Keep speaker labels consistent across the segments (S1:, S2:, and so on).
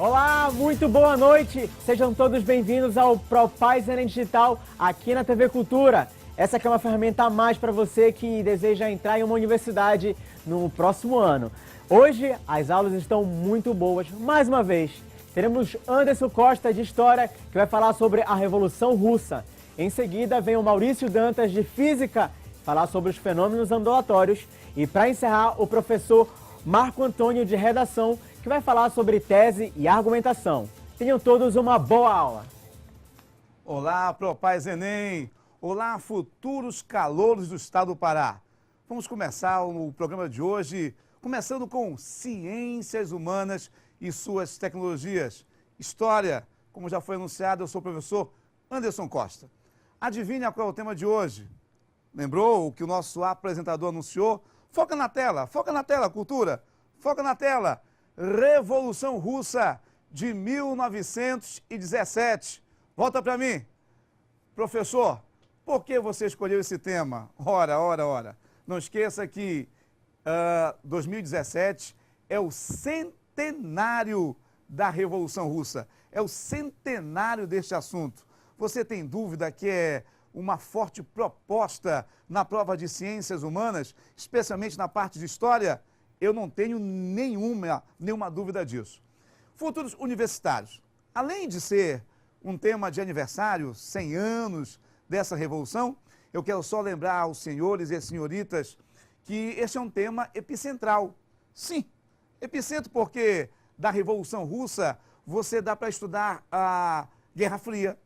S1: Olá, muito boa noite! Sejam todos bem-vindos ao ProPaz Enem Digital aqui na TV Cultura. Essa aqui é uma ferramenta a mais para você que deseja entrar em uma universidade no próximo ano. Hoje as aulas estão muito boas. Mais uma vez, teremos Anderson Costa de História, que vai falar sobre a Revolução Russa. Em seguida vem o Maurício Dantas de Física, falar sobre os fenômenos ondulatórios. E para encerrar, o professor Marco Antônio de Redação, que vai falar sobre tese e argumentação. Tenham todos uma boa aula.
S2: Olá, ProPaz Enem! Olá, futuros calouros do estado do Pará! Vamos começar o programa de hoje, começando com Ciências Humanas e suas tecnologias. História, como já foi anunciado, eu sou o professor Anderson Costa. Adivinha qual é o tema de hoje? Lembrou o que o nosso apresentador anunciou? Foca na tela, cultura! Foca na tela! Revolução Russa de 1917. Volta para mim. Professor, por que você escolheu esse tema? Ora. Não esqueça que 2017 é o centenário da Revolução Russa. É o centenário deste assunto. Você tem dúvida que é uma forte proposta na prova de Ciências Humanas, especialmente na parte de História? Eu não tenho nenhuma dúvida disso. Futuros universitários, além de ser um tema de aniversário, 100 anos dessa revolução, eu quero só lembrar aos senhores e às senhoritas que este é um tema epicentral. Sim, epicentro porque da Revolução Russa você dá para estudar a Guerra Fria.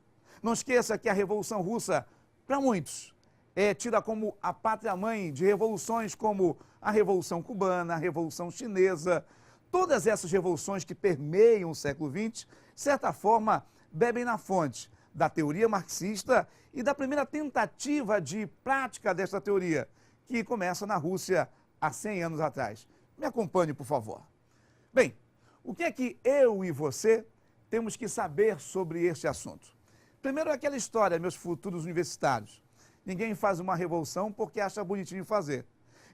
S2: Não esqueça que a Revolução Russa, para muitos, é tida como a pátria-mãe de revoluções como a Revolução Cubana, a Revolução Chinesa. Todas essas revoluções que permeiam o século XX, de certa forma, bebem na fonte da teoria marxista e da primeira tentativa de prática desta teoria, que começa na Rússia há 100 anos atrás. Me acompanhe, por favor. Bem, o que é que eu e você temos que saber sobre este assunto? Primeiro, aquela história, meus futuros universitários. Ninguém faz uma revolução porque acha bonitinho fazer.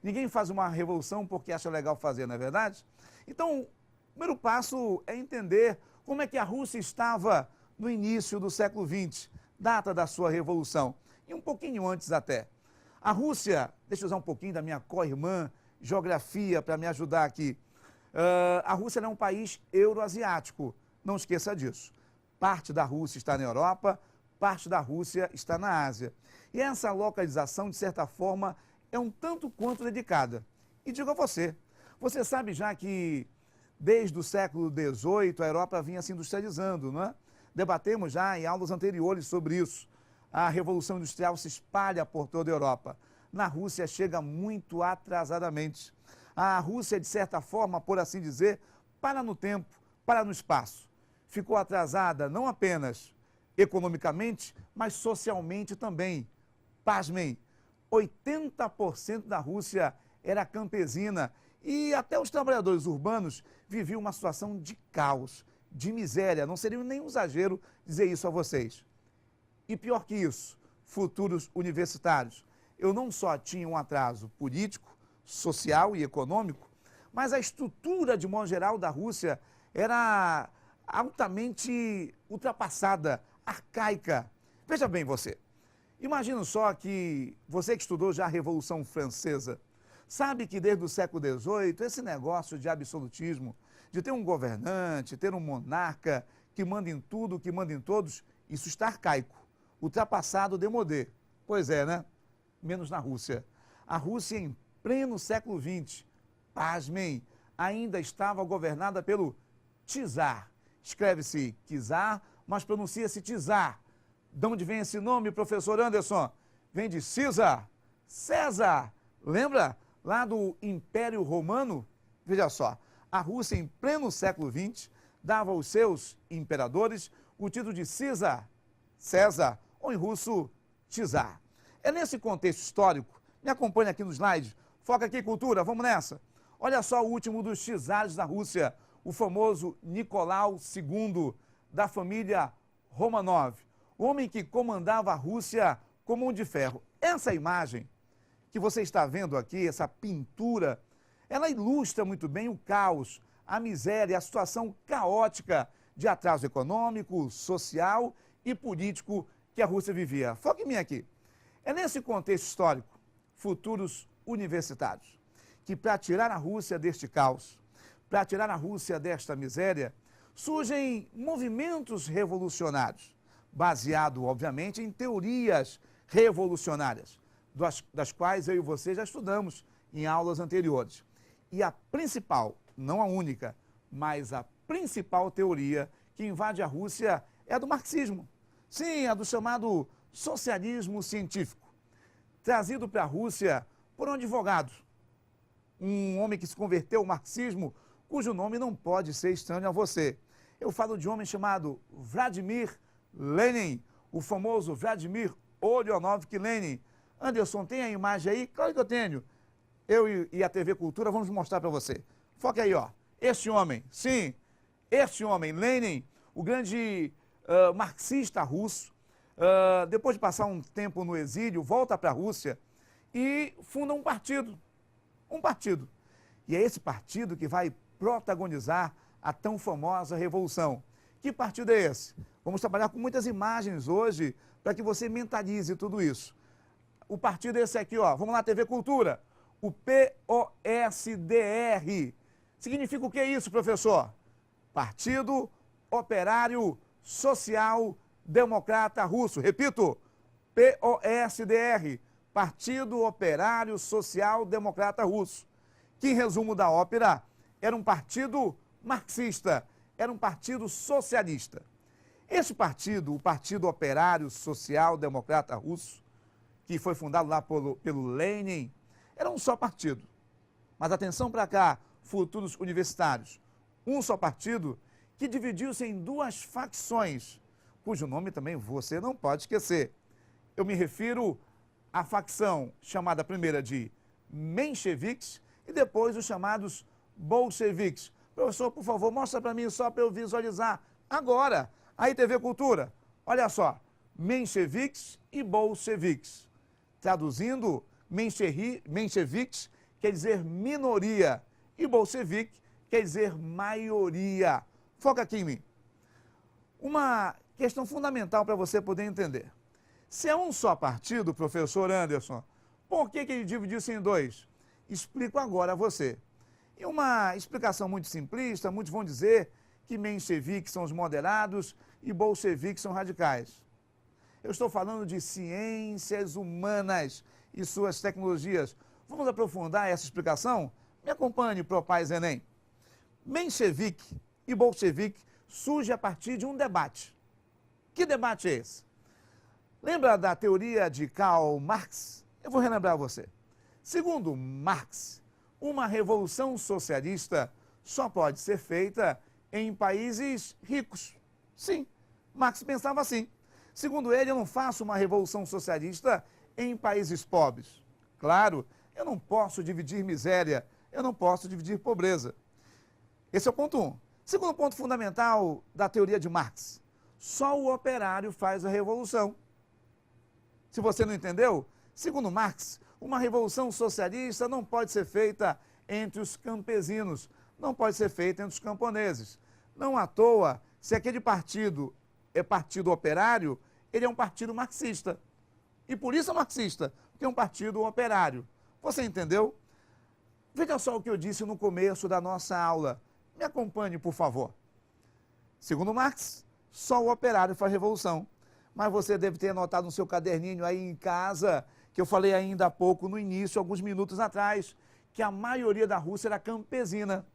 S2: Ninguém faz uma revolução porque acha legal fazer, não é verdade? Então, o primeiro passo é entender como é que a Rússia estava no início do século XX, data da sua revolução, e um pouquinho antes até. A Rússia, deixa eu usar um pouquinho da minha co-irmã, geografia, para me ajudar aqui. A Rússia é um país euroasiático, não esqueça disso. Parte da Rússia está na Europa, parte da Rússia está na Ásia. E essa localização, de certa forma, é um tanto quanto dedicada. E digo a você, você sabe já que desde o século XVIII a Europa vinha se industrializando, não é? Debatemos já em aulas anteriores sobre isso. A Revolução Industrial se espalha por toda a Europa. Na Rússia chega muito atrasadamente. A Rússia, de certa forma, por assim dizer, para no tempo, para no espaço. Ficou atrasada não apenas economicamente, mas socialmente também. Pasmem, 80% da Rússia era campesina e até os trabalhadores urbanos viviam uma situação de caos, de miséria. Não seria nenhum exagero dizer isso a vocês. E pior que isso, futuros universitários, eu não só tinha um atraso político, social e econômico, mas a estrutura, de modo geral, da Rússia era altamente ultrapassada, arcaica. Veja bem você, imagina só que você que estudou já a Revolução Francesa, sabe que desde o século XVIII, esse negócio de absolutismo, de ter um governante, ter um monarca que manda em tudo, que manda em todos, isso está arcaico, ultrapassado, démodé. Pois é, né? Menos na Rússia. A Rússia, em pleno século XX, pasmem, ainda estava governada pelo czar. Escreve-se czar, mas pronuncia-se czar. De onde vem esse nome, professor Anderson? Vem de César. César. Lembra lá do Império Romano? Veja só, a Rússia, em pleno século XX, dava aos seus imperadores o título de César, ou em russo, czar. É nesse contexto histórico, me acompanhe aqui no slide, foca aqui, cultura, vamos nessa. Olha só o último dos czares da Rússia, o famoso Nicolau II, da família Romanov, o homem que comandava a Rússia como um de ferro. Essa imagem que você está vendo aqui, essa pintura, ela ilustra muito bem o caos, a miséria, a situação caótica de atraso econômico, social e político que a Rússia vivia. Foca em mim aqui. É nesse contexto histórico, futuros universitários, que para tirar a Rússia deste caos, para tirar a Rússia desta miséria, surgem movimentos revolucionários, baseado, obviamente, em teorias revolucionárias, das quais eu e você já estudamos em aulas anteriores. E a principal, não a única, mas a principal teoria que invade a Rússia é a do marxismo. Sim, a do chamado socialismo científico, trazido para a Rússia por um advogado, um homem que se converteu ao marxismo, cujo nome não pode ser estranho a você. Eu falo de um homem chamado Vladimir Lenin, o famoso Vladimir Ulyanov Lenin. Anderson, tem a imagem aí? Claro que eu tenho. Eu e a TV Cultura vamos mostrar para você. Foca aí, ó. Este homem, sim, este homem, Lenin, o grande marxista russo, depois de passar um tempo no exílio, volta para a Rússia e funda um partido. Um partido. E é esse partido que vai protagonizar a tão famosa revolução. Que partido é esse? Vamos trabalhar com muitas imagens hoje para que você mentalize tudo isso. O partido é esse aqui, ó. Vamos lá, TV Cultura. O POSDR. Significa o que é isso, professor? Partido Operário Social Democrata Russo. Repito, POSDR. Partido Operário Social Democrata Russo. Que, em resumo da ópera, era um partido marxista, era um partido socialista. Esse partido, o Partido Operário Social Democrata Russo, que foi fundado lá pelo Lenin, era um só partido. Mas atenção para cá, futuros universitários. Um só partido que dividiu-se em duas facções, cujo nome também você não pode esquecer. Eu me refiro à facção chamada primeira de mencheviques e depois os chamados bolcheviques. Professor, por favor, mostra para mim só para eu visualizar agora. Aí, TV Cultura, olha só, mencheviques e bolcheviques. Traduzindo, mencheviques quer dizer minoria e bolchevique quer dizer maioria. Foca aqui em mim. Uma questão fundamental para você poder entender. Se é um só partido, professor Anderson, por que ele dividiu-se em dois? Explico agora a você. E uma explicação muito simplista, muitos vão dizer que mencheviques são os moderados e bolcheviques são radicais. Eu estou falando de ciências humanas e suas tecnologias. Vamos aprofundar essa explicação? Me acompanhe, Propais Enem. Menchevique e bolchevique surge a partir de um debate. Que debate é esse? Lembra da teoria de Karl Marx? Eu vou relembrar você. Segundo Marx, uma revolução socialista só pode ser feita em países ricos. Sim, Marx pensava assim. Segundo ele, eu não faço uma revolução socialista em países pobres. Claro, eu não posso dividir miséria, eu não posso dividir pobreza. Esse é o ponto 1. Segundo ponto fundamental da teoria de Marx, só o operário faz a revolução. Se você não entendeu, segundo Marx, uma revolução socialista não pode ser feita entre os campesinos, não pode ser feita entre os camponeses. Não à toa, se aquele partido é partido operário, ele é um partido marxista. E por isso é marxista, porque é um partido operário. Você entendeu? Veja só o que eu disse no começo da nossa aula. Me acompanhe, por favor. Segundo Marx, só o operário faz revolução. Mas você deve ter anotado no seu caderninho aí em casa, que eu falei ainda há pouco, no início, alguns minutos atrás, que a maioria da Rússia era campesina.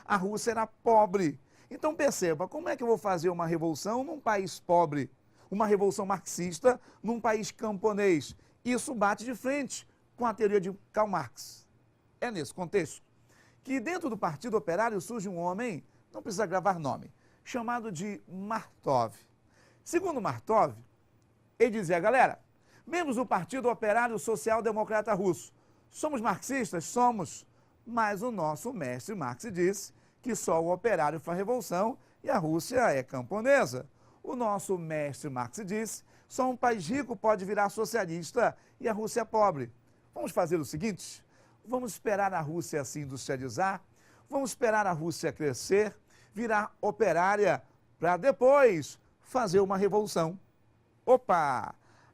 S2: A Rússia era pobre. Então perceba, como é que eu vou fazer uma revolução num país pobre? Uma revolução marxista num país camponês? Isso bate de frente com a teoria de Karl Marx. É nesse contexto que dentro do Partido Operário surge um homem, não precisa gravar nome, chamado de Martov. Segundo Martov, ele dizia, galera, membros do Partido Operário Social Democrata Russo, somos marxistas? Somos, mas o nosso mestre Marx disse que só o operário faz revolução e a Rússia é camponesa. O nosso mestre Marx disse, só um país rico pode virar socialista e a Rússia é pobre. Vamos fazer o seguinte, vamos esperar a Rússia se industrializar, Vamos esperar a Rússia crescer, virar operária, para depois fazer uma revolução. Opa!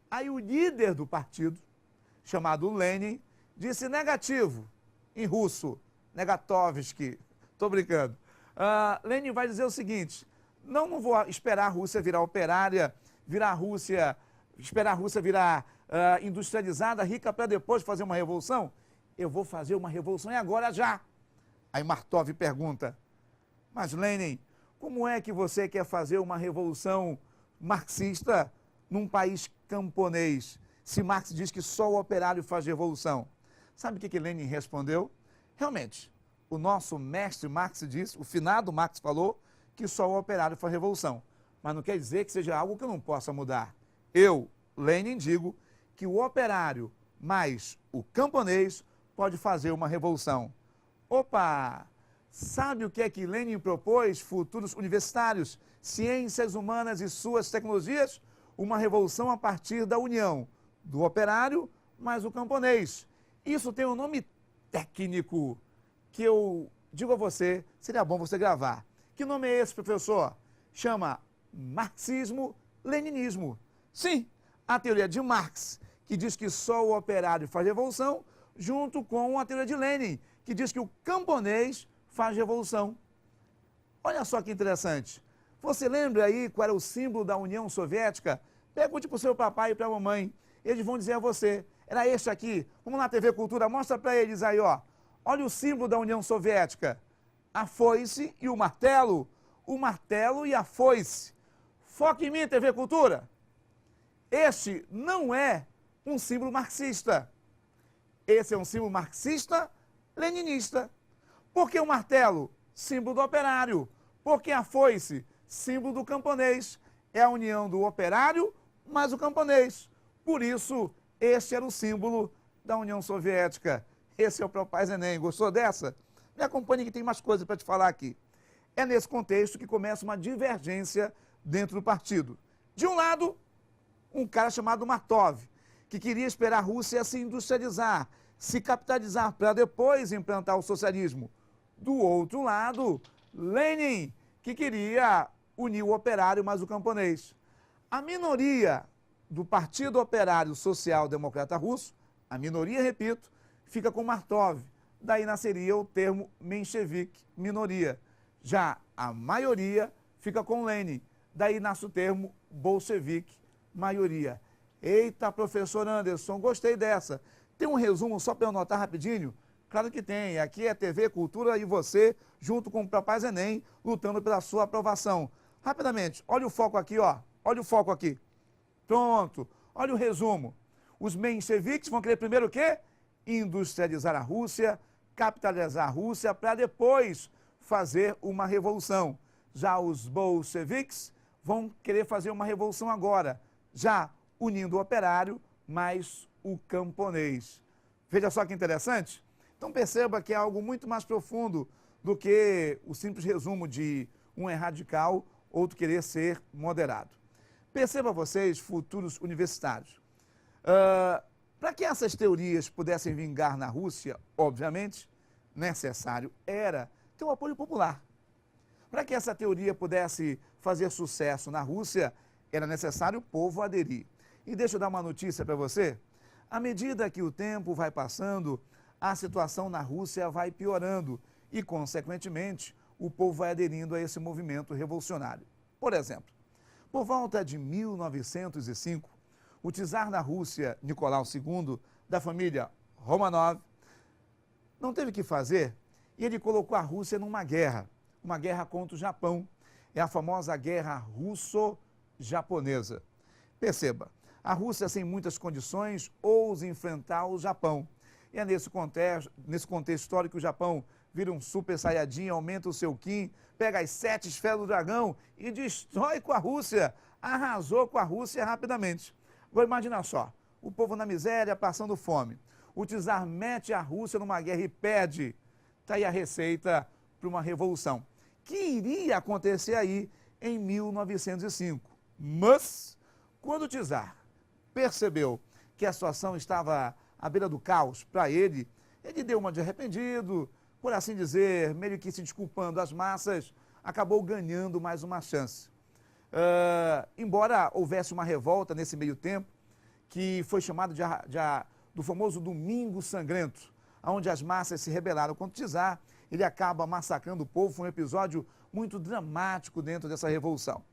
S2: Aí o líder do partido, chamado Lenin, disse negativo, em russo, Negatovsky, estou brincando. Lenin vai dizer o seguinte, não vou esperar a Rússia virar operária, esperar a Rússia virar industrializada, rica, para depois fazer uma revolução. Eu vou fazer uma revolução e agora já. Aí Martov pergunta, mas Lenin, como é que você quer fazer uma revolução marxista num país camponês, se Marx diz que só o operário faz revolução? Sabe o que Lenin respondeu? Realmente, o nosso mestre Marx disse, o finado Marx falou, que só o operário faz revolução. Mas não quer dizer que seja algo que eu não possa mudar. Eu, Lenin, digo que o operário mais o camponês pode fazer uma revolução. Opa! Sabe o que é que Lenin propôs, futuros universitários, ciências humanas e suas tecnologias? Uma revolução a partir da união do operário mais o camponês. Isso tem um nome técnico que eu digo a você, seria bom você gravar. Que nome é esse, professor? Chama marxismo-leninismo. Sim, a teoria de Marx, que diz que só o operário faz revolução, junto com a teoria de Lenin, que diz que o camponês faz revolução. Olha só que interessante. Você lembra aí qual era o símbolo da União Soviética? Pergunte para o seu papai e para a mamãe. Eles vão dizer a você. Era este aqui. Vamos lá, TV Cultura, mostra para eles aí, ó. Olha o símbolo da União Soviética. A foice e o martelo. O martelo e a foice. Foca em mim, TV Cultura. Este não é um símbolo marxista. Esse é um símbolo marxista-leninista. Por que o martelo? Símbolo do operário. Por que a foice? Símbolo do camponês. É a união do operário mais o camponês. Por isso, este era o símbolo da União Soviética. Esse é o Propaz Enem. Gostou dessa? Me acompanhe que tem mais coisas para te falar aqui. É nesse contexto que começa uma divergência dentro do partido. De um lado, um cara chamado Martov, que queria esperar a Rússia se industrializar, se capitalizar para depois implantar o socialismo. Do outro lado, Lenin, que queria unir o operário mais o camponês. A minoria do Partido Operário Social Democrata Russo, a minoria, repito, fica com Martov. Daí nasceria o termo menchevique, minoria. Já a maioria fica com Lenin. Daí nasce o termo bolchevique, maioria. Eita, professor Anderson, gostei dessa. Tem um resumo só para eu anotar rapidinho? Claro que tem. Aqui é TV Cultura e você, junto com o Propaz Enem, lutando pela sua aprovação. Rapidamente, olha o foco aqui, ó. Olha o foco aqui. Pronto. Olha o resumo. Os mencheviques vão querer primeiro o quê? Industrializar a Rússia, capitalizar a Rússia, para depois fazer uma revolução. Já os bolcheviques vão querer fazer uma revolução agora, já unindo o operário mais o camponês. Veja só que interessante. Então perceba que é algo muito mais profundo do que o simples resumo de um é radical, outro querer ser moderado. Perceba vocês, futuros universitários, para que essas teorias pudessem vingar na Rússia, obviamente, necessário era ter um apoio popular. Para que essa teoria pudesse fazer sucesso na Rússia, era necessário o povo aderir. E deixa eu dar uma notícia para você. À medida que o tempo vai passando, a situação na Rússia vai piorando e, consequentemente, o povo vai aderindo a esse movimento revolucionário. Por exemplo, por volta de 1905, o czar da Rússia, Nicolau II, da família Romanov, não teve o que fazer e ele colocou a Rússia numa guerra contra o Japão. É a famosa Guerra Russo-Japonesa. Perceba, a Rússia, sem muitas condições, ousa enfrentar o Japão. E é nesse contexto histórico que o Japão vira um super saiyajin, aumenta o seu Ki, pega as 7 esferas do dragão e destrói com a Rússia. Arrasou com a Rússia rapidamente. Agora imagina só, o povo na miséria, passando fome. O czar mete a Rússia numa guerra e perde. Está aí a receita para uma revolução, que iria acontecer aí em 1905. Mas, quando o czar percebeu que a situação estava à beira do caos para ele, ele deu uma de arrependido, por assim dizer, meio que se desculpando as massas, acabou ganhando mais uma chance. Embora houvesse uma revolta nesse meio tempo, que foi chamado do famoso Domingo Sangrento, onde as massas se rebelaram contra o czar, ele acaba massacrando o povo, foi um episódio muito dramático dentro dessa revolução,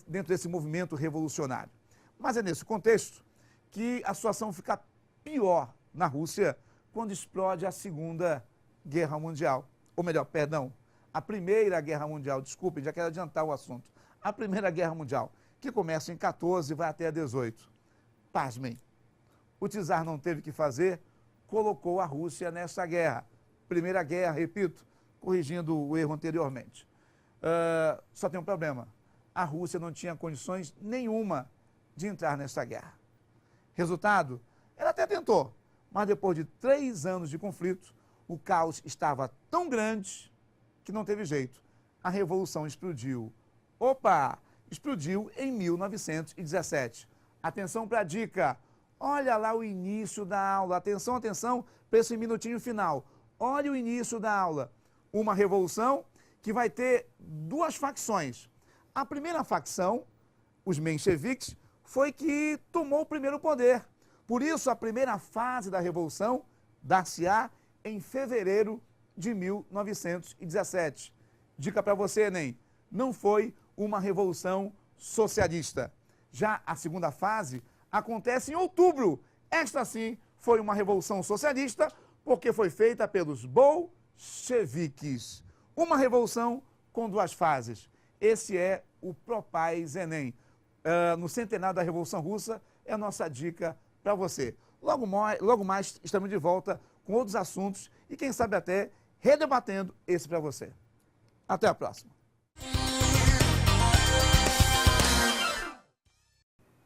S2: dentro desse movimento revolucionário. Mas é nesse contexto que a situação fica pior na Rússia quando explode a Segunda Guerra Mundial, ou melhor, perdão, a Primeira Guerra Mundial, desculpem, já quero adiantar o assunto. A Primeira Guerra Mundial, que começa em 14 e vai até 18. Pasmem, o czar não teve o que fazer, colocou a Rússia nessa guerra. Primeira guerra, repito, corrigindo o erro anteriormente. Só tem um problema, a Rússia não tinha condições nenhuma de entrar nessa guerra. Resultado, ela até tentou, mas depois de 3 anos de conflito, o caos estava tão grande que não teve jeito. A revolução explodiu. Opa! Explodiu em 1917. Atenção para a dica. Olha lá o início da aula. Atenção, atenção para esse minutinho final. Olha o início da aula. Uma revolução que vai ter 2 facções. A primeira facção, os mencheviques, foi que tomou o primeiro poder. Por isso, a primeira fase da revolução dar-se-á em fevereiro de 1917. Dica para você, Enem, não foi uma revolução socialista. Já a segunda fase acontece em outubro. Esta sim foi uma revolução socialista, porque foi feita pelos bolcheviques. Uma revolução com 2 fases. Esse é o Propaz Enem. No centenário da Revolução Russa, é a nossa dica para você. Logo mais estamos de volta com outros assuntos e quem sabe até redebatendo esse para você. Até a próxima.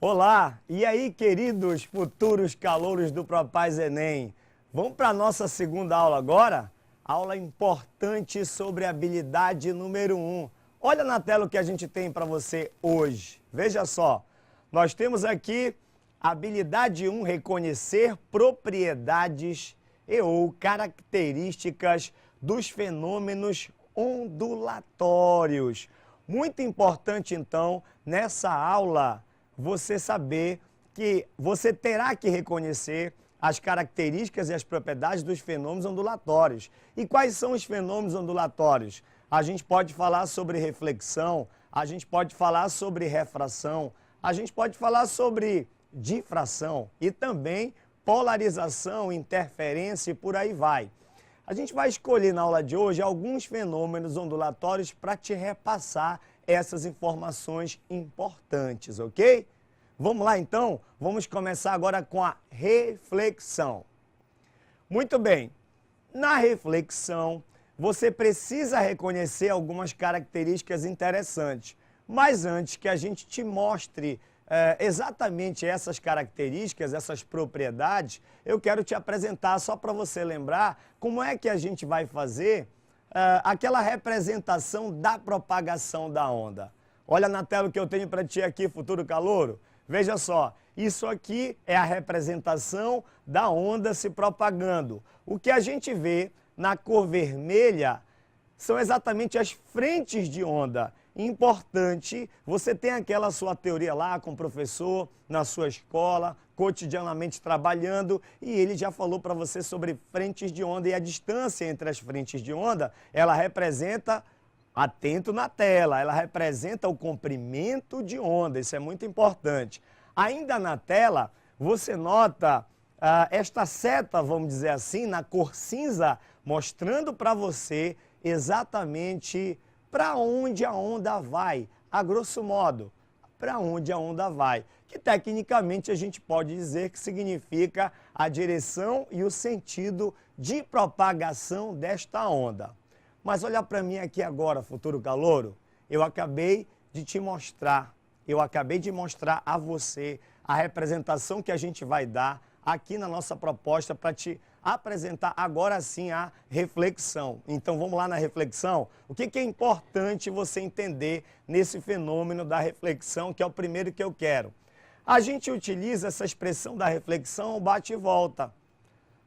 S3: Olá, e aí queridos futuros calouros do Propaz Enem? Vamos para a nossa segunda aula agora? Aula importante sobre habilidade número 1. Olha na tela o que a gente tem para você hoje. Veja só, nós temos aqui habilidade 1, reconhecer propriedades e ou características dos fenômenos ondulatórios. Muito importante, então, nessa aula, você saber que você terá que reconhecer as características e as propriedades dos fenômenos ondulatórios. E quais são os fenômenos ondulatórios? A gente pode falar sobre reflexão, a gente pode falar sobre refração, a gente pode falar sobre difração e também polarização, interferência e por aí vai. A gente vai escolher na aula de hoje alguns fenômenos ondulatórios para te repassar essas informações importantes, ok? Vamos lá então? Vamos começar agora com a reflexão. Muito bem, na reflexão você precisa reconhecer algumas características interessantes, mas antes que a gente te mostre exatamente essas características, essas propriedades, eu quero te apresentar só para você lembrar como é que a gente vai fazer aquela representação da propagação da onda. Olha na tela o que eu tenho para ti aqui, futuro calouro. Veja só, isso aqui é a representação da onda se propagando. O que a gente vê na cor vermelha são exatamente as frentes de onda. Importante, você tem aquela sua teoria lá com o professor, na sua escola, cotidianamente trabalhando, e ele já falou para você sobre frentes de onda e a distância entre as frentes de onda, ela representa, atento na tela, ela representa o comprimento de onda, isso é muito importante. Ainda na tela, você nota esta seta, vamos dizer assim, na cor cinza, mostrando para você exatamente para onde a onda vai, a grosso modo, para onde a onda vai, que tecnicamente a gente pode dizer que significa a direção e o sentido de propagação desta onda. Mas olha para mim aqui agora, futuro calouro, eu acabei de mostrar a você a representação que a gente vai dar aqui na nossa proposta para te apresentar agora sim a reflexão. Então vamos lá na reflexão. O que é importante você entender nesse fenômeno da reflexão, que é o primeiro que eu quero? A gente utiliza essa expressão da reflexão bate e volta.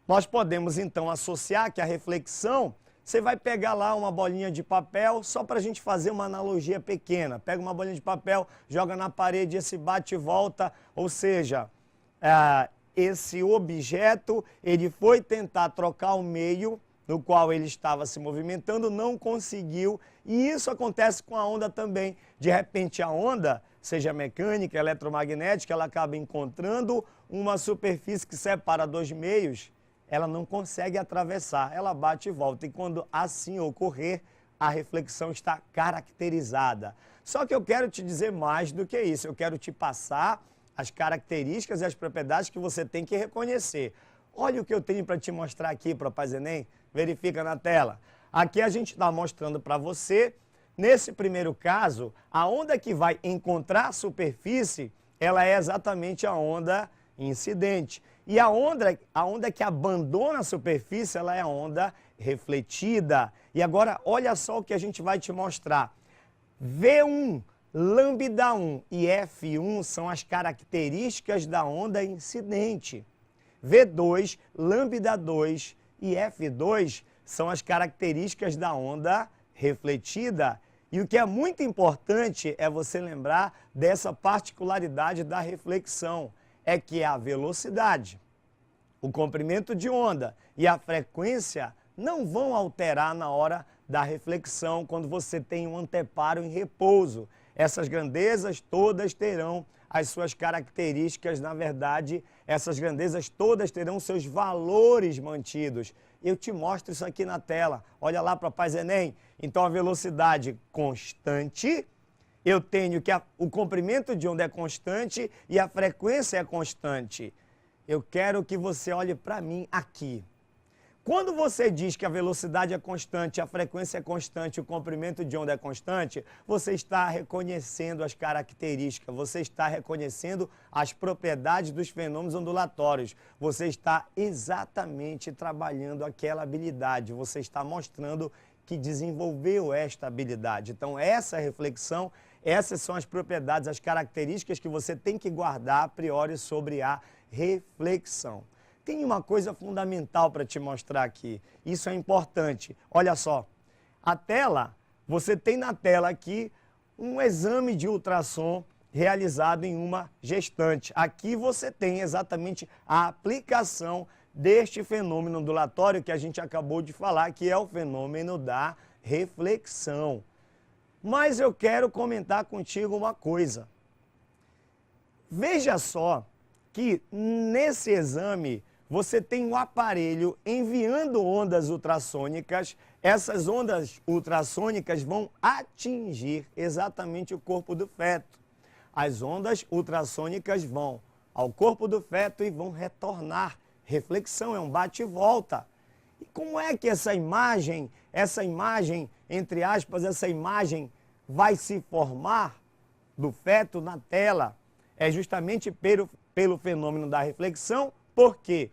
S3: nós podemos então associar que a reflexão, você vai pegar lá uma bolinha de papel, só para a gente fazer uma analogia pequena. Pega uma bolinha de papel, joga na parede, esse bate e volta, ou seja, esse objeto, ele foi tentar trocar o meio no qual ele estava se movimentando, não conseguiu, e isso acontece com a onda também. De repente a onda, seja mecânica, eletromagnética, ela acaba encontrando uma superfície que separa dois meios, ela não consegue atravessar, ela bate e volta. E quando assim ocorrer, a reflexão está caracterizada. Só que eu quero te dizer mais do que isso, eu quero te passar as características e as propriedades que você tem que reconhecer. Olha o que eu tenho para te mostrar aqui, Propaz Enem, verifica na tela. Aqui a gente está mostrando para você, nesse primeiro caso, a onda que vai encontrar a superfície, ela é exatamente a onda incidente. E a onda que abandona a superfície, ela é a onda refletida. E agora, olha só o que a gente vai te mostrar. V1, lambda 1 e F1 são as características da onda incidente. V2, lambda 2 e F2 são as características da onda refletida. E o que é muito importante é você lembrar dessa particularidade da reflexão. É que a velocidade, o comprimento de onda e a frequência não vão alterar na hora da reflexão, quando você tem um anteparo em repouso. Essas grandezas todas terão as suas características, na verdade, essas grandezas todas terão seus valores mantidos. Eu te mostro isso aqui na tela. Olha lá, Propaz Enem. Então, a velocidade constante, eu tenho que o comprimento de onda é constante e a frequência é constante. Eu quero que você olhe para mim aqui. Quando você diz que a velocidade é constante, a frequência é constante, o comprimento de onda é constante, você está reconhecendo as características, você está reconhecendo as propriedades dos fenômenos ondulatórios. Você está exatamente trabalhando aquela habilidade, você está mostrando que desenvolveu esta habilidade. Então, essa reflexão, essas são as propriedades, as características que você tem que guardar a priori sobre a reflexão. Tem uma coisa fundamental para te mostrar aqui, isso é importante. Olha só, a tela, você tem na tela aqui um exame de ultrassom realizado em uma gestante. Aqui você tem exatamente a aplicação deste fenômeno ondulatório que a gente acabou de falar, que é o fenômeno da reflexão. Mas eu quero comentar contigo uma coisa. Veja só que nesse exame você tem um aparelho enviando ondas ultrassônicas. Essas ondas ultrassônicas vão atingir exatamente o corpo do feto. As ondas ultrassônicas vão ao corpo do feto e vão retornar. Reflexão é um bate e volta. E como é que essa imagem, entre aspas, essa imagem vai se formar do feto na tela? É justamente pelo fenômeno da reflexão, porque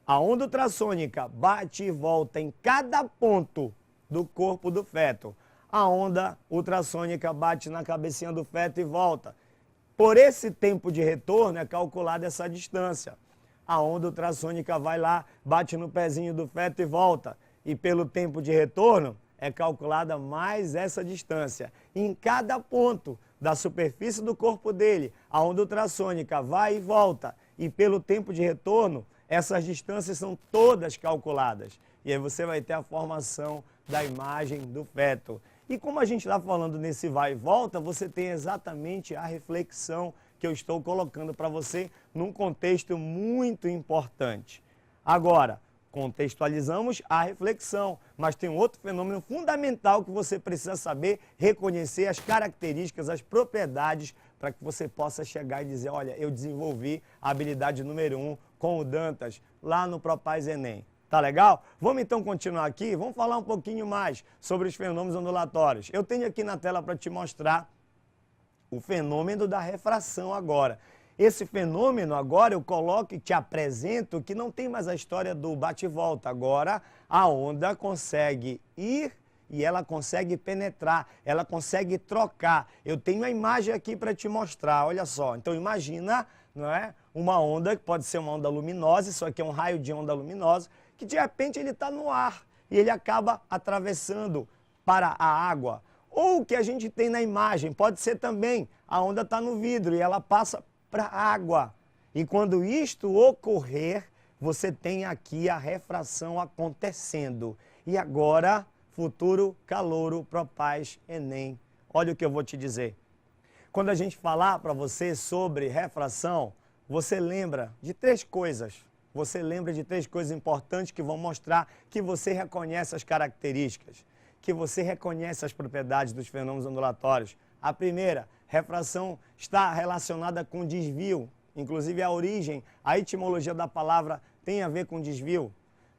S3: a onda ultrassônica bate e volta em cada ponto do corpo do feto. A onda ultrassônica bate na cabecinha do feto e volta. Por esse tempo de retorno é calculada essa distância. A onda ultrassônica vai lá, bate no pezinho do feto e volta. E pelo tempo de retorno é calculada mais essa distância. E em cada ponto da superfície do corpo dele, a onda ultrassônica vai e volta. E pelo tempo de retorno, essas distâncias são todas calculadas. E aí você vai ter a formação da imagem do feto. E como a gente está falando nesse vai e volta, você tem exatamente a reflexão que eu estou colocando para você num contexto muito importante. Agora, contextualizamos a reflexão, mas tem um outro fenômeno fundamental que você precisa saber, reconhecer as características, as propriedades, para que você possa chegar e dizer, olha, eu desenvolvi a habilidade número 1 com o Dantas, lá no Propaz Enem. Tá legal? Vamos então continuar aqui, vamos falar um pouquinho mais sobre os fenômenos ondulatórios. Eu tenho aqui na tela para te mostrar o fenômeno da refração agora. Esse fenômeno agora eu coloco e te apresento que não tem mais a história do bate e volta. Agora a onda consegue ir e ela consegue penetrar, ela consegue trocar. Eu tenho a imagem aqui para te mostrar, olha só. Então imagina, não é, uma onda, que pode ser uma onda luminosa, isso aqui é um raio de onda luminosa, que de repente ele está no ar e ele acaba atravessando para a água. Ou o que a gente tem na imagem, pode ser também, a onda está no vidro e ela passa para a água. E quando isto ocorrer, você tem aqui a refração acontecendo. E agora, futuro calouro Propaz Enem. Olha o que eu vou te dizer. Quando a gente falar para você sobre refração, você lembra de 3 coisas. Você lembra de 3 coisas importantes que vão mostrar que você reconhece as características, que você reconhece as propriedades dos fenômenos ondulatórios. A primeira, refração está relacionada com desvio. Inclusive a origem, a etimologia da palavra tem a ver com desvio.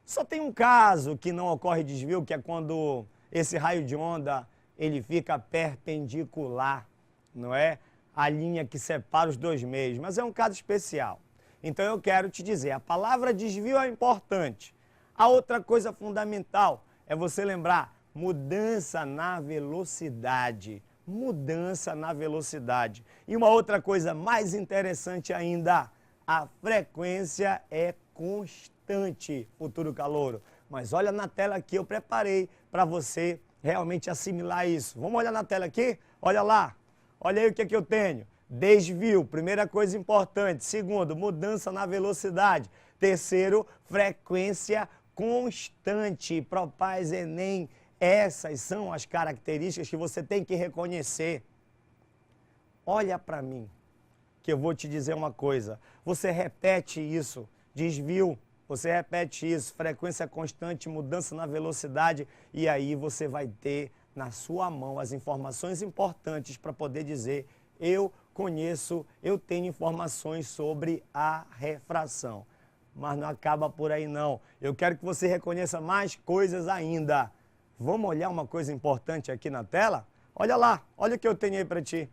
S3: Só tem um caso que não ocorre desvio, que é quando esse raio de onda ele fica perpendicular, não é? A linha que separa os 2 meios, mas é um caso especial. Então eu quero te dizer, a palavra desvio é importante. A outra coisa fundamental é você lembrar mudança na velocidade. Mudança na velocidade. E uma outra coisa mais interessante ainda, a frequência é constante, futuro calouro. Mas olha na tela aqui, eu preparei para você realmente assimilar isso. Vamos olhar na tela aqui? Olha lá. Olha aí o que é que eu tenho. Desvio, primeira coisa importante. Segundo, mudança na velocidade. Terceiro, frequência constante. Propaz Enem. Essas são as características que você tem que reconhecer. Olha para mim, que eu vou te dizer uma coisa. Você repete isso, desvio, você repete isso, frequência constante, mudança na velocidade, e aí você vai ter na sua mão as informações importantes para poder dizer: eu conheço, eu tenho informações sobre a refração. Mas não acaba por aí não. Eu quero que você reconheça mais coisas ainda. Vamos olhar uma coisa importante aqui na tela? Olha lá, olha o que eu tenho aí para ti.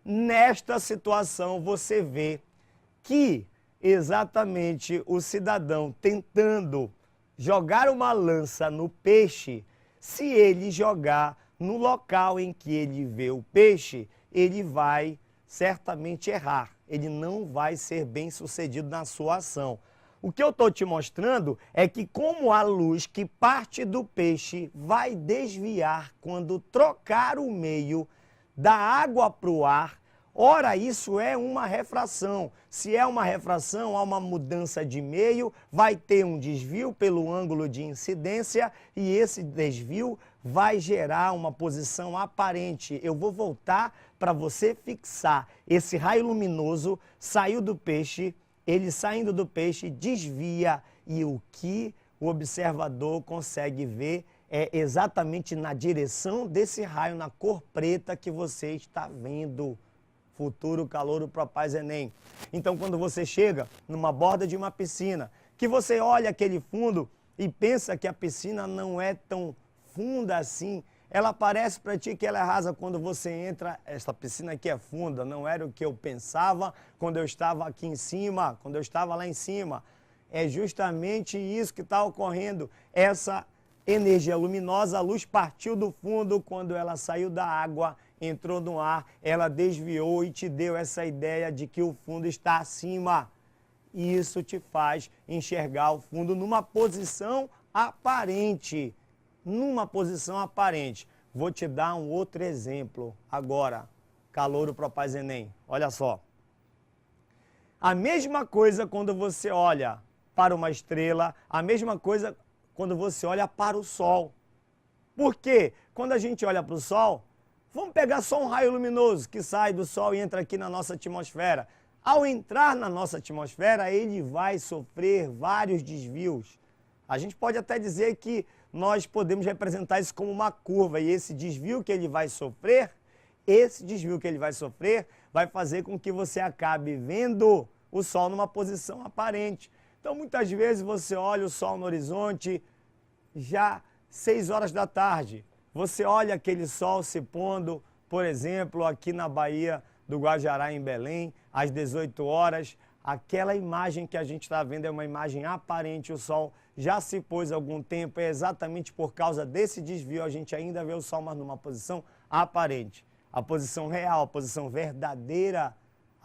S3: Nesta situação você vê que exatamente o cidadão tentando jogar uma lança no peixe, se ele jogar no local em que ele vê o peixe, ele vai certamente errar. Ele não vai ser bem sucedido na sua ação. O que eu estou te mostrando é que como a luz que parte do peixe vai desviar quando trocar o meio da água para o ar, ora, isso é uma refração. Se é uma refração, há uma mudança de meio, vai ter um desvio pelo ângulo de incidência e esse desvio vai gerar uma posição aparente. Eu vou voltar para você fixar. Esse raio luminoso saiu do peixe, ele saindo do peixe desvia e o que o observador consegue ver é exatamente na direção desse raio, na cor preta que você está vendo. Futuro calouro Propaz Enem. Então, quando você chega numa borda de uma piscina, que você olha aquele fundo e pensa que a piscina não é tão funda assim, ela parece para ti que ela é rasa quando você entra. Esta piscina aqui é funda, não era o que eu pensava quando eu estava aqui em cima, quando eu estava lá em cima. É justamente isso que está ocorrendo. Essa energia luminosa, a luz partiu do fundo, quando ela saiu da água, entrou no ar, ela desviou e te deu essa ideia de que o fundo está acima. Isso te faz enxergar o fundo numa posição aparente. Numa posição aparente. Vou te dar um outro exemplo agora. Calouro Propaz Enem. Olha só. A mesma coisa quando você olha para uma estrela, a mesma coisa quando você olha para o Sol. Por quê? Quando a gente olha para o Sol, vamos pegar só um raio luminoso que sai do Sol e entra aqui na nossa atmosfera. Ao entrar na nossa atmosfera, ele vai sofrer vários desvios. A gente pode até dizer que nós podemos representar isso como uma curva, e esse desvio que ele vai sofrer, vai fazer com que você acabe vendo o Sol numa posição aparente. Então, muitas vezes você olha o Sol no horizonte, já 6 horas da tarde. Você olha aquele Sol se pondo, por exemplo, aqui na Baía do Guajará, em Belém, às 18 horas. Aquela imagem que a gente está vendo é uma imagem aparente, o Sol já se pôs há algum tempo, é exatamente por causa desse desvio, a gente ainda vê o Sol, mas numa posição aparente. A posição real, a posição verdadeira,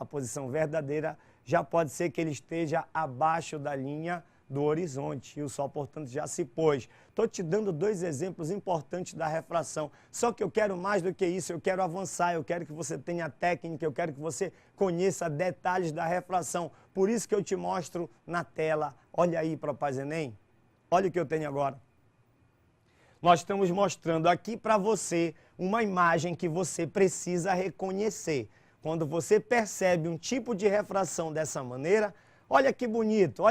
S3: a posição verdadeira, já pode ser que ele esteja abaixo da linha do horizonte e o Sol, portanto, já se pôs. Estou te dando dois exemplos importantes da refração, só que eu quero mais do que isso, eu quero avançar, eu quero que você tenha técnica, eu quero que você conheça detalhes da refração, por isso que eu te mostro na tela. Olha aí, Propaz Enem, olha o que eu tenho agora. Nós estamos mostrando aqui para você uma imagem que você precisa reconhecer. Quando você percebe um tipo de refração dessa maneira, olha que bonito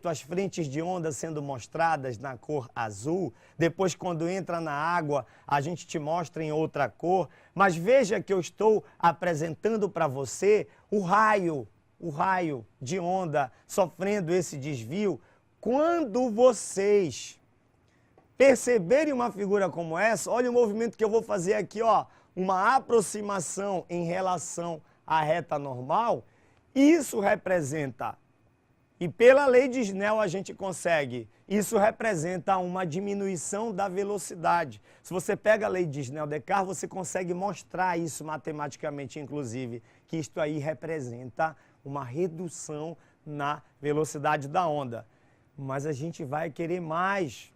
S3: as frentes de onda sendo mostradas na cor azul. Depois, quando entra na água, a gente te mostra em outra cor. Mas veja que eu estou apresentando para você o raio de onda sofrendo esse desvio. Quando vocês perceberem uma figura como essa, olha o movimento que eu vou fazer aqui, ó, uma aproximação em relação à reta normal, isso representa, e pela lei de Snell a gente consegue, isso representa uma diminuição da velocidade. Se você pega a lei de Snell-Descartes, você consegue mostrar isso matematicamente, inclusive, que isto aí representa uma redução na velocidade da onda. Mas a gente vai querer mais.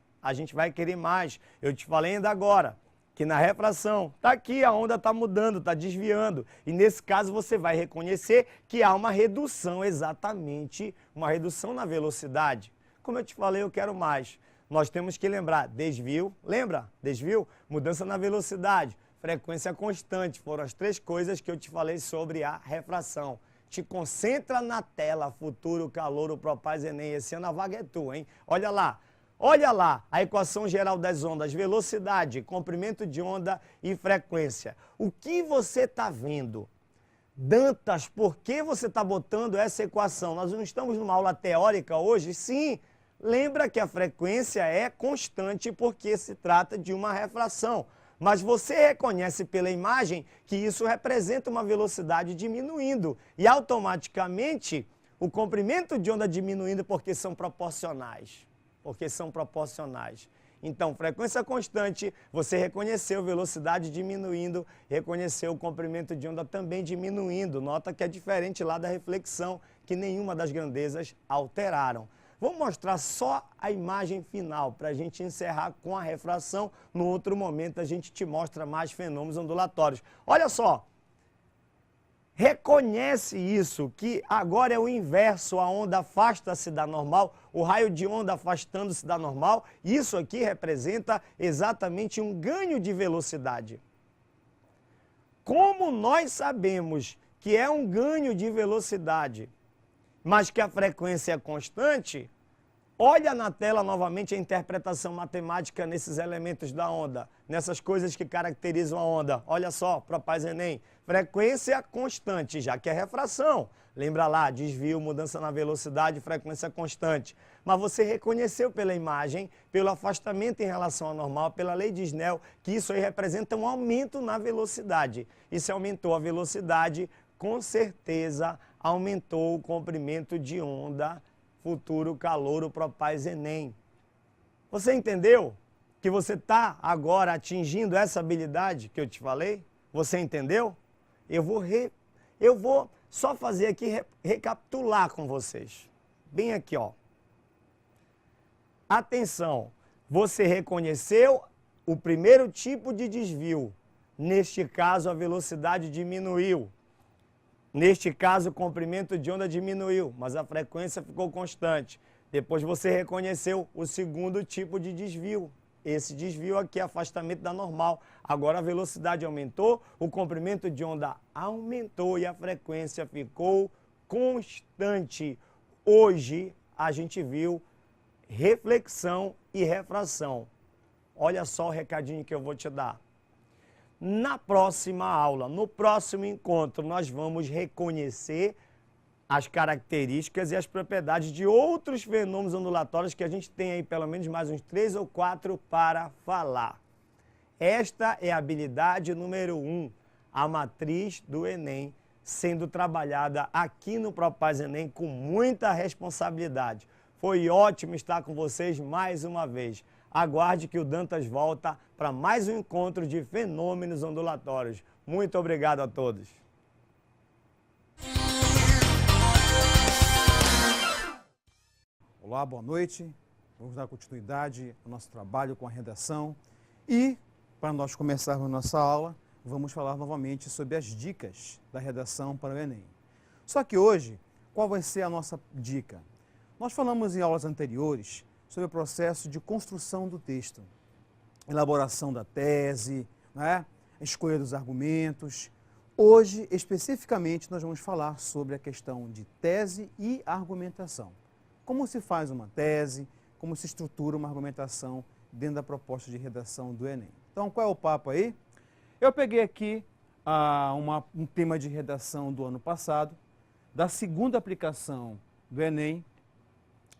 S3: Eu te falei ainda agora que na refração, está aqui, a onda está mudando, está desviando. E nesse caso você vai reconhecer que há uma redução, exatamente, uma redução na velocidade. Como eu te falei, eu quero mais. Nós temos que lembrar, desvio, lembra? Desvio, mudança na velocidade, frequência constante. Foram as três coisas que eu te falei sobre a refração. Te concentra na tela, futuro, calor, o Propaz Enem. Esse ano a vaga é tua, hein? Olha lá, a equação geral das ondas, velocidade, comprimento de onda e frequência. O que você está vendo? Dantas, por que você está botando essa equação? Nós não estamos numa aula teórica hoje? Sim, lembra que a frequência é constante porque se trata de uma refração. Mas você reconhece pela imagem que isso representa uma velocidade diminuindo e automaticamente o comprimento de onda diminuindo porque são proporcionais. Então, frequência constante, você reconheceu velocidade diminuindo, reconheceu o comprimento de onda também diminuindo. Nota que é diferente lá da reflexão, que nenhuma das grandezas alteraram. Vamos mostrar só a imagem final para a gente encerrar com a refração. No outro momento a gente te mostra mais fenômenos ondulatórios. Olha só, reconhece isso, que agora é o inverso, a onda afasta-se da normal, o raio de onda afastando-se da normal. Isso aqui representa exatamente um ganho de velocidade. Como nós sabemos que é um ganho de velocidade, mas que a frequência é constante, olha na tela novamente a interpretação matemática nesses elementos da onda, nessas coisas que caracterizam a onda. Olha só, Propaz Enem, frequência constante, já que é refração. Lembra lá, desvio, mudança na velocidade, frequência constante. Mas você reconheceu pela imagem, pelo afastamento em relação ao normal, pela lei de Snell, que isso aí representa um aumento na velocidade. E se aumentou a velocidade, com certeza aumentou o comprimento de onda, futuro calor, o Propaz Enem. Você entendeu que você está agora atingindo essa habilidade que eu te falei? Você entendeu? Eu vou só fazer aqui, recapitular com vocês. Bem aqui, ó. Atenção, você reconheceu o primeiro tipo de desvio. Neste caso, a velocidade diminuiu. Neste caso, o comprimento de onda diminuiu, mas a frequência ficou constante. Depois você reconheceu o segundo tipo de desvio. Esse desvio aqui é afastamento da normal. Agora a velocidade aumentou, o comprimento de onda aumentou e a frequência ficou constante. Hoje a gente viu reflexão e refração. Olha só o recadinho que eu vou te dar. Na próxima aula, no próximo encontro, nós vamos reconhecer as características e as propriedades de outros fenômenos ondulatórios que a gente tem aí pelo menos mais uns 3 ou 4 para falar. Esta é a habilidade número 1, a matriz do Enem, sendo trabalhada aqui no Propaz Enem com muita responsabilidade. Foi ótimo estar com vocês mais uma vez. Aguarde que o Dantas volta para mais um encontro de fenômenos ondulatórios. Muito obrigado a todos.
S4: Olá, boa noite. Vamos dar continuidade ao nosso trabalho com a redação e, para nós começarmos nossa aula, vamos falar novamente sobre as dicas da redação para o Enem. Só que hoje, qual vai ser a nossa dica? Nós falamos em aulas anteriores sobre o processo de construção do texto, elaboração da tese, né? A escolha dos argumentos. Hoje, especificamente, nós vamos falar sobre a questão de tese e argumentação. Como se faz uma tese, como se estrutura uma argumentação dentro da proposta de redação do Enem. Então, qual é o papo aí? Eu peguei aqui um tema de redação do ano passado, da segunda aplicação do Enem,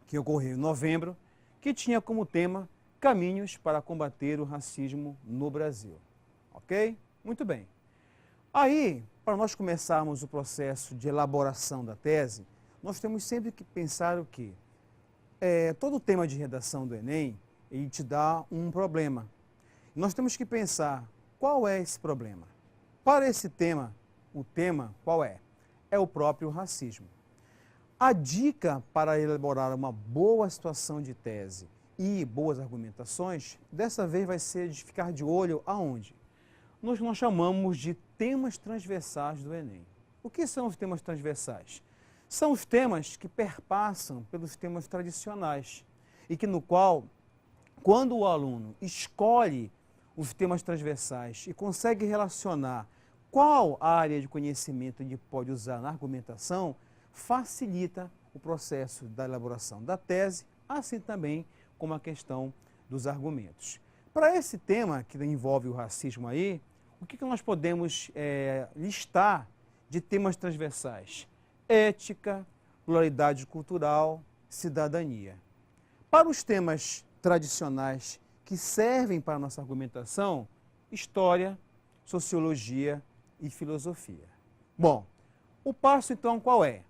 S4: que ocorreu em novembro, que tinha como tema Caminhos para combater o racismo no Brasil. Ok? Muito bem. Aí, para nós começarmos o processo de elaboração da tese, nós temos sempre que pensar o quê? Todo tema de redação do Enem, ele te dá um problema. Nós temos que pensar qual é esse problema. Para esse tema, o tema qual é? É o próprio racismo. A dica para elaborar uma boa situação de tese e boas argumentações, dessa vez vai ser de ficar de olho aonde? Nós chamamos de temas transversais do Enem. O que são os temas transversais? São os temas que perpassam pelos temas tradicionais e que no qual, quando o aluno escolhe os temas transversais e consegue relacionar qual área de conhecimento ele pode usar na argumentação, facilita o processo da elaboração da tese, assim também como a questão dos argumentos. Para esse tema que envolve o racismo aí, o que nós podemos listar de temas transversais? Ética, pluralidade cultural, cidadania. Para os temas tradicionais que servem para a nossa argumentação, história, sociologia e filosofia. Bom, o passo então qual é?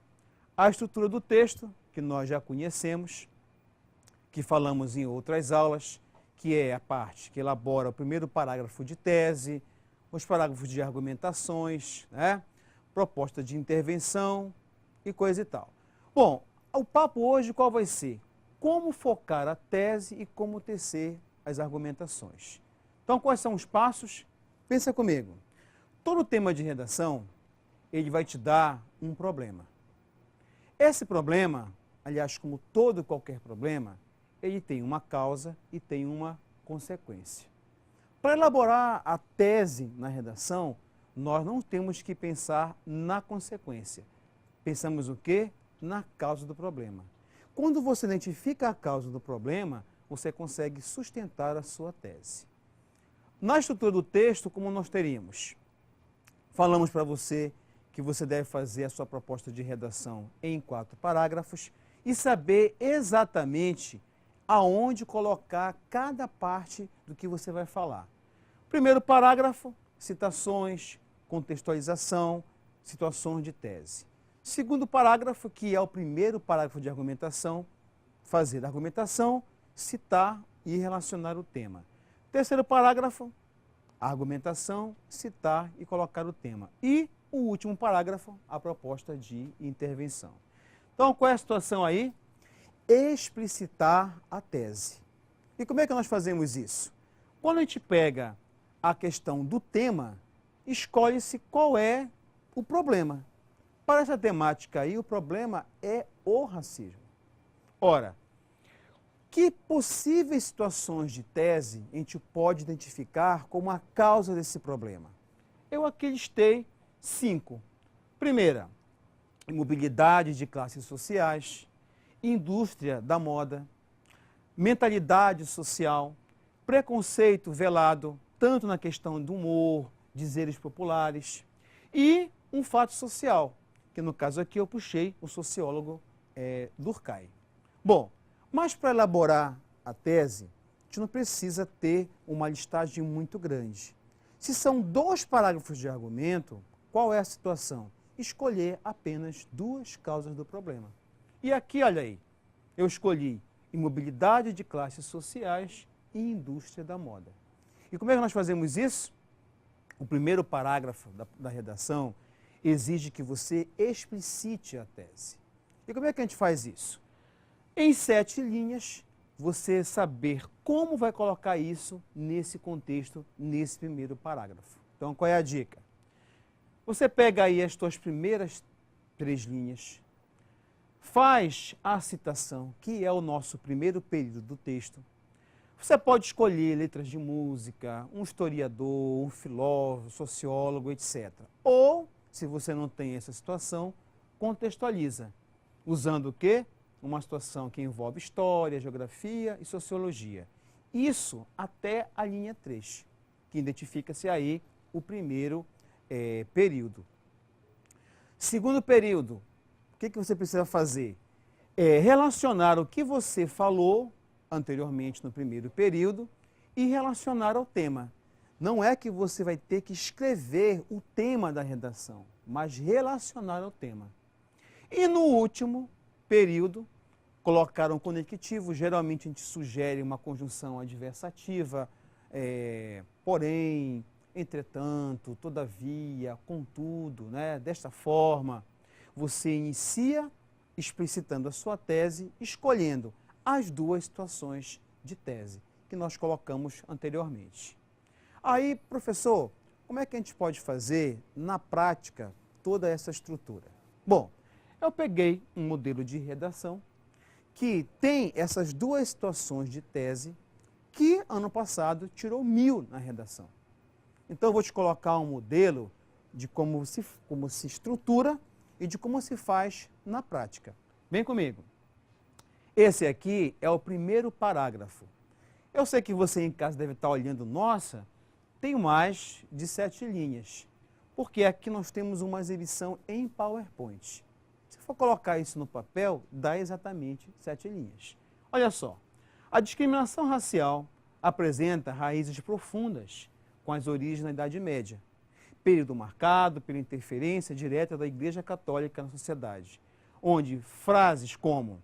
S4: A estrutura do texto, que nós já conhecemos, que falamos em outras aulas, que é a parte que elabora o primeiro parágrafo de tese, os parágrafos de argumentações, né? Proposta de intervenção e coisa e tal. Bom, o papo hoje qual vai ser? Como focar a tese e como tecer as argumentações. Então, quais são os passos? Pensa comigo. Todo tema de redação, ele vai te dar um problema. Esse problema, aliás, como todo e qualquer problema, ele tem uma causa e tem uma consequência. Para elaborar a tese na redação, nós não temos que pensar na consequência. Pensamos o quê? Na causa do problema. Quando você identifica a causa do problema, você consegue sustentar a sua tese. Na estrutura do texto, como nós teríamos? Falamos para você que você deve fazer a sua proposta de redação em 4 parágrafos e saber exatamente aonde colocar cada parte do que você vai falar. Primeiro parágrafo, citações, contextualização, situações de tese. Segundo parágrafo, que é o primeiro parágrafo de argumentação, fazer a argumentação, citar e relacionar o tema. Terceiro parágrafo, argumentação, citar e colocar o tema. E o último parágrafo, a proposta de intervenção. Então, qual é a situação aí? Explicitar a tese. E como é que nós fazemos isso? Quando a gente pega a questão do tema, escolhe-se qual é o problema. Para essa temática aí, o problema é o racismo. Ora, que possíveis situações de tese a gente pode identificar como a causa desse problema? Eu aqui listei 5. Primeira, imobilidade de classes sociais, indústria da moda, mentalidade social, preconceito velado, tanto na questão do humor, dizeres populares, e um fato social, que no caso aqui eu puxei o sociólogo Durkheim. Bom, mas para elaborar a tese, a gente não precisa ter uma listagem muito grande. Se são 2 parágrafos de argumento, qual é a situação? Escolher apenas 2 causas do problema. E aqui, olha aí, eu escolhi imobilidade de classes sociais e indústria da moda. E como é que nós fazemos isso? O primeiro parágrafo da redação exige que você explicite a tese. E como é que a gente faz isso? Em 7 linhas, você saber como vai colocar isso nesse contexto, nesse primeiro parágrafo. Então, qual é a dica? Você pega aí as suas primeiras 3 linhas, faz a citação, que é o nosso primeiro período do texto. Você pode escolher letras de música, um historiador, um filósofo, sociólogo, etc. Ou, se você não tem essa situação, contextualiza, usando o quê? Uma situação que envolve história, geografia e sociologia. Isso até a linha 3, que identifica-se aí o primeiro período. Segundo período, o que você precisa fazer? Relacionar o que você falou anteriormente no primeiro período e relacionar ao tema. Não é que você vai ter que escrever o tema da redação, mas relacionar ao tema. E no último período, colocar um conectivo. Geralmente a gente sugere uma conjunção adversativa, porém, entretanto, todavia, contudo, né? Desta forma, você inicia explicitando a sua tese, escolhendo as 2 situações de tese que nós colocamos anteriormente. Aí, professor, como é que a gente pode fazer na prática toda essa estrutura? Bom, eu peguei um modelo de redação que tem essas 2 situações de tese que ano passado tirou 1000 na redação. Então eu vou te colocar um modelo de como se estrutura e de como se faz na prática. Vem comigo. Esse aqui é o primeiro parágrafo. Eu sei que você em casa deve estar olhando, nossa, tem mais de 7 linhas, porque aqui nós temos uma exibição em PowerPoint. Se for colocar isso no papel, dá exatamente 7 linhas. Olha só, a discriminação racial apresenta raízes profundas com as origens na Idade Média, período marcado pela interferência direta da Igreja Católica na sociedade, onde frases como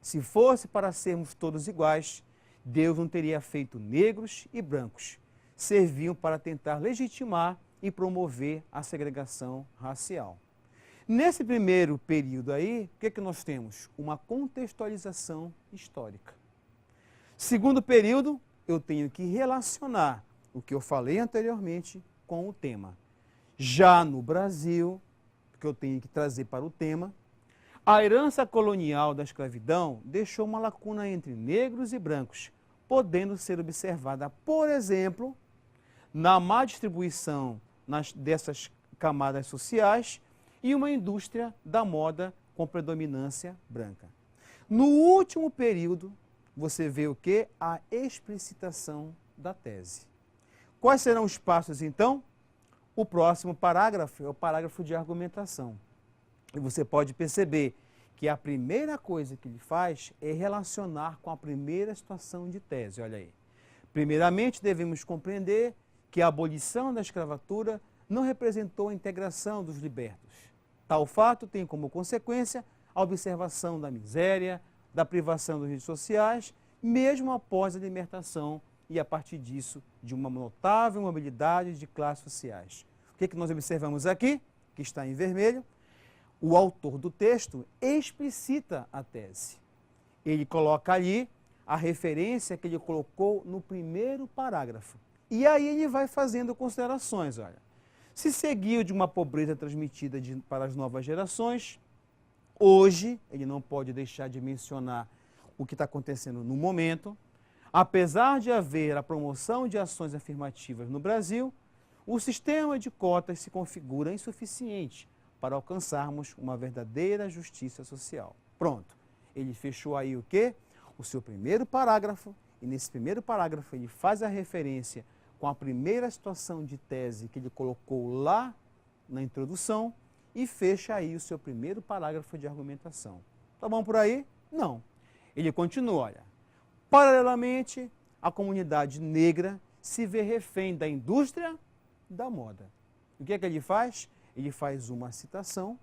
S4: "se fosse para sermos todos iguais, Deus não teria feito negros e brancos", serviam para tentar legitimar e promover a segregação racial. Nesse primeiro período aí, o que nós temos? Uma contextualização histórica. Segundo período, eu tenho que relacionar o que eu falei anteriormente com o tema. Já no Brasil, que eu tenho que trazer para o tema, a herança colonial da escravidão deixou uma lacuna entre negros e brancos, podendo ser observada, por exemplo, na má distribuição dessas camadas sociais e uma indústria da moda com predominância branca. No último período, você vê o quê? A explicitação da tese. Quais serão os passos, então? O próximo parágrafo é o parágrafo de argumentação. E você pode perceber que a primeira coisa que ele faz é relacionar com a primeira situação de tese. Olha aí. Primeiramente, devemos compreender que a abolição da escravatura não representou a integração dos libertos. Tal fato tem como consequência a observação da miséria, da privação dos direitos sociais, mesmo após a libertação e, a partir disso, de uma notável mobilidade de classes sociais. O que nós observamos aqui, que está em vermelho? O autor do texto explicita a tese. Ele coloca ali a referência que ele colocou no primeiro parágrafo. E aí ele vai fazendo considerações, olha. Se seguiu de uma pobreza transmitida para as novas gerações, hoje, ele não pode deixar de mencionar o que está acontecendo no momento. Apesar de haver a promoção de ações afirmativas no Brasil, o sistema de cotas se configura insuficiente para alcançarmos uma verdadeira justiça social. Pronto. Ele fechou aí o quê? O seu primeiro parágrafo, e nesse primeiro parágrafo ele faz a referência com a primeira situação de tese que ele colocou lá na introdução e fecha aí o seu primeiro parágrafo de argumentação. Tá bom por aí? Não. Ele continua, olha. Paralelamente, a comunidade negra se vê refém da indústria da moda. O que é que ele faz? Ele faz uma citação,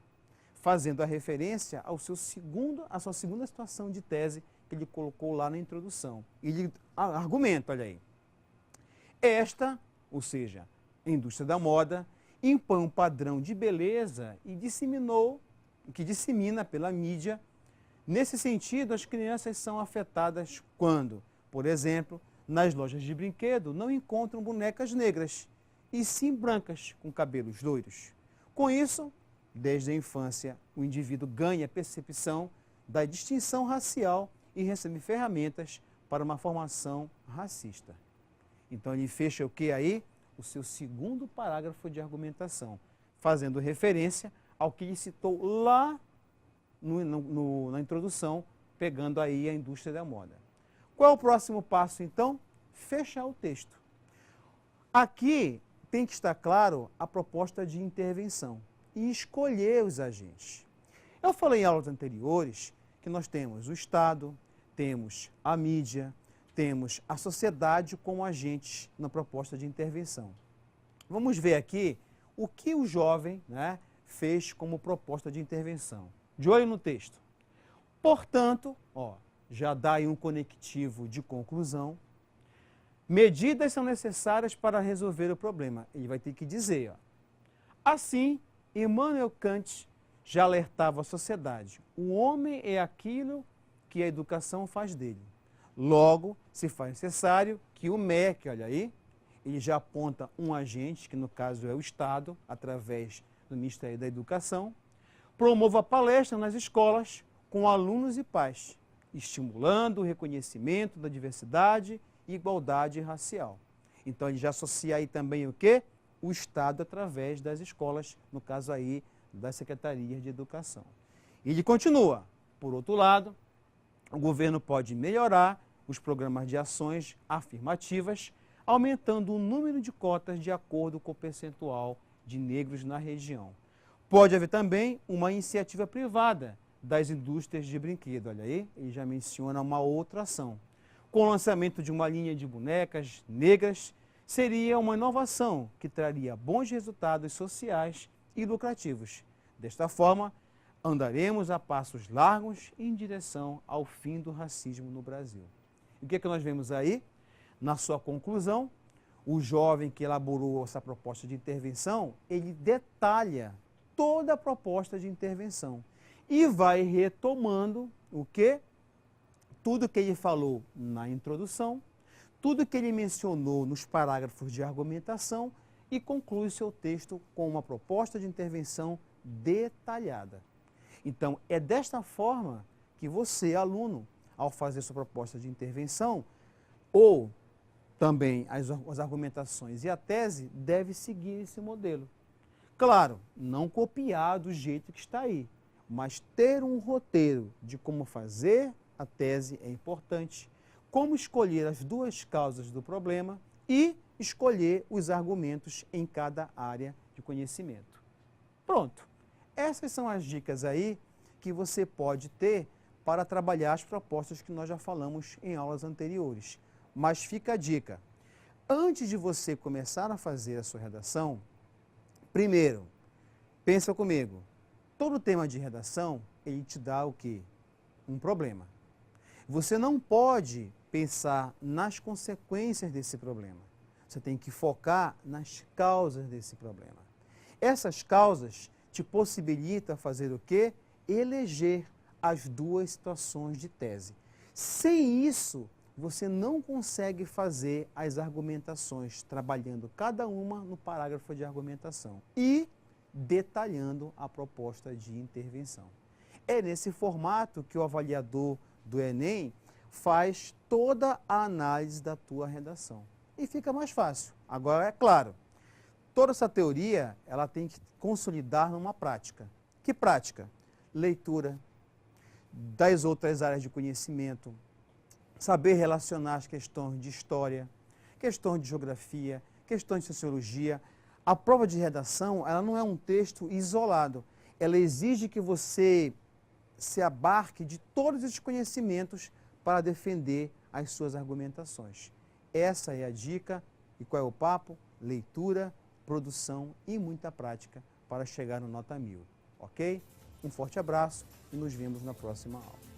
S4: fazendo a referência à sua segunda situação de tese que ele colocou lá na introdução. Ele argumenta, olha aí. Esta, ou seja, a indústria da moda, impõe um padrão de beleza e que dissemina pela mídia Nesse sentido, as crianças são afetadas quando, por exemplo, nas lojas de brinquedo não encontram bonecas negras, e sim brancas, com cabelos loiros. Com isso, desde a infância, o indivíduo ganha a percepção da distinção racial e recebe ferramentas para uma formação racista. Então ele fecha o que aí? O seu segundo parágrafo de argumentação, fazendo referência ao que ele citou lá na introdução, pegando aí a indústria da moda. Qual é o próximo passo, então? Fechar o texto. Aqui tem que estar claro a proposta de intervenção e escolher os agentes. Eu falei em aulas anteriores que nós temos o Estado, temos a mídia, temos a sociedade como agentes na proposta de intervenção. Vamos ver aqui o que o jovem, né, fez como proposta de intervenção. De olho no texto. Portanto, já dá aí um conectivo de conclusão. Medidas são necessárias para resolver o problema. Ele vai ter que dizer, assim, Immanuel Kant já alertava a sociedade. O homem é aquilo que a educação faz dele. Logo, se faz necessário que o MEC, olha aí, ele já aponta um agente, que no caso é o Estado, através do Ministério da Educação, promova palestras nas escolas com alunos e pais, estimulando o reconhecimento da diversidade e igualdade racial. Então, ele já associa aí também o quê? O Estado através das escolas, no caso aí das secretarias de educação. E ele continua. Por outro lado, o governo pode melhorar os programas de ações afirmativas, aumentando o número de cotas de acordo com o percentual de negros na região. Pode haver também uma iniciativa privada das indústrias de brinquedo. Olha aí, ele já menciona uma outra ação. Com o lançamento de uma linha de bonecas negras, seria uma inovação que traria bons resultados sociais e lucrativos. Desta forma, andaremos a passos largos em direção ao fim do racismo no Brasil. E o que é que nós vemos aí? Na sua conclusão, o jovem que elaborou essa proposta de intervenção, ele detalha toda a proposta de intervenção e vai retomando o quê? Tudo que ele falou na introdução, tudo que ele mencionou nos parágrafos de argumentação e conclui seu texto com uma proposta de intervenção detalhada. Então, é desta forma que você, aluno, ao fazer sua proposta de intervenção, ou também as argumentações e a tese, deve seguir esse modelo. Claro, não copiar do jeito que está aí, mas ter um roteiro de como fazer a tese é importante, como escolher as duas causas do problema e escolher os argumentos em cada área de conhecimento. Pronto. Essas são as dicas aí que você pode ter para trabalhar as propostas que nós já falamos em aulas anteriores. Mas fica a dica. Antes de você começar a fazer a sua redação, primeiro, pensa comigo. Todo tema de redação, ele te dá o quê? Um problema. Você não pode pensar nas consequências desse problema. Você tem que focar nas causas desse problema. Essas causas te possibilitam fazer o quê? Eleger as duas situações de tese. Sem isso, você não consegue fazer as argumentações, trabalhando cada uma no parágrafo de argumentação e detalhando a proposta de intervenção. É nesse formato que o avaliador do Enem faz toda a análise da tua redação. E fica mais fácil. Agora, é claro, toda essa teoria ela tem que consolidar numa prática. Que prática? Leitura das outras áreas de conhecimento, saber relacionar as questões de história, questões de geografia, questões de sociologia. A prova de redação ela não é um texto isolado. Ela exige que você se abarque de todos esses conhecimentos para defender as suas argumentações. Essa é a dica. E qual é o papo? Leitura, produção e muita prática para chegar no nota 1000. Ok? Um forte abraço e nos vemos na próxima aula.